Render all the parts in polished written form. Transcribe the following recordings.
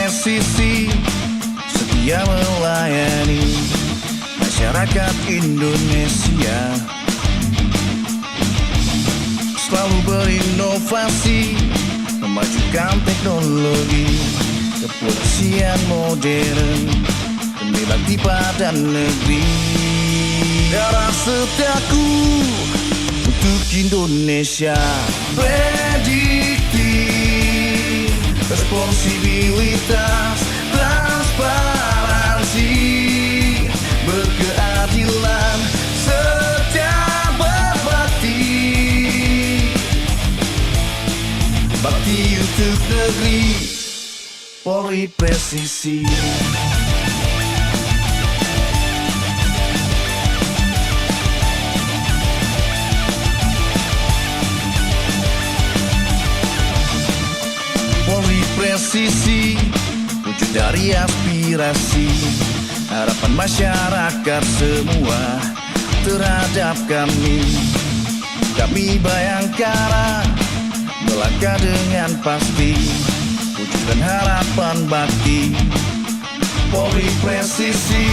presisi, setia melayani masyarakat Indonesia, selalu berinovasi, memajukan teknologi, kepolisian modern demi bakti pada negeri. Darah setiaku untuk Indonesia, prediktif, responsibilitas, transparansi, berkeadilan, setia berbakti, bakti untuk negeri, Polri presisi. Polri presisi, wujud dari aspirasi, harapan masyarakat semua terhadap kami. Kami Bayangkara melangkah dengan pasti, wujudkan harapan bakti, Polri presisi.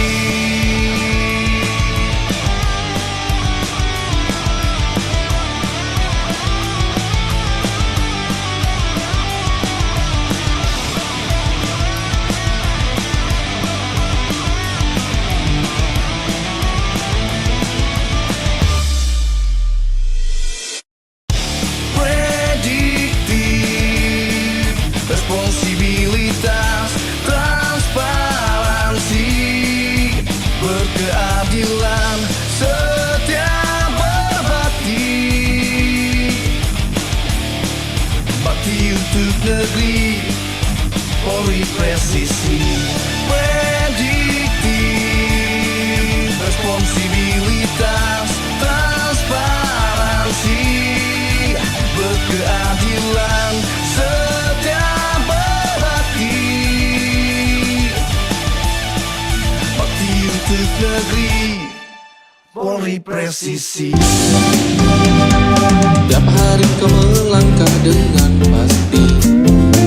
Responsibilitas, transparansi, berkeadilan, setia berbakti, bakti untuk negeri, Polri presisi. Prediktif, responsibilitas, transparansi, berkeadilan, setia berbakti, bakti untuk negeri, Polri presisi. Tiap hari kau melangkah dengan pasti,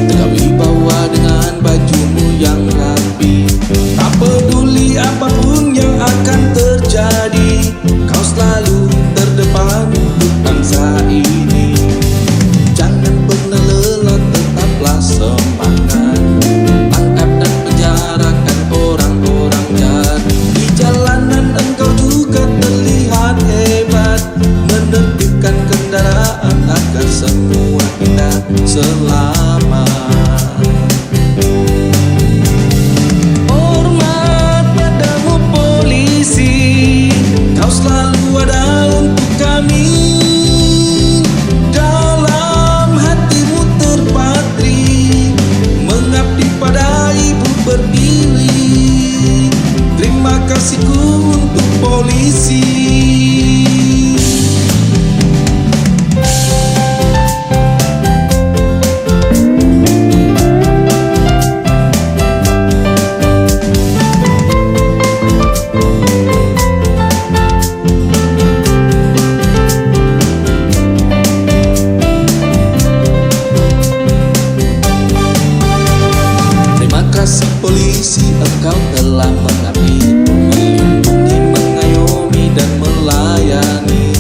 tegak wibawa dengan bajumu yang rapi. Tak peduli apapun yang akan terjadi, kau selalu terdepan untuk bangsa ini. Jangan pernah lelah, tetaplah semangat, tangkap dan penjarakan orang-orang jahat. Di jalanan engkau juga terlihat hebat, menertibkan kendaraan agar semua kita selamat. Hormat padamu polisi, kau selalu ada untuk kami. Dalam hatimu terpatri, mengabdi pada ibu pertiwi. Terima kasihku untuk polisi. Polisi, engkau telah mengabdi, melindungi, mengayomi dan melayani,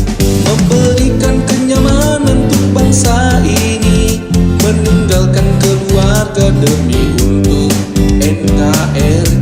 memberikan kenyamanan untuk bangsa ini, meninggalkan keluarga demi untuk NKRI.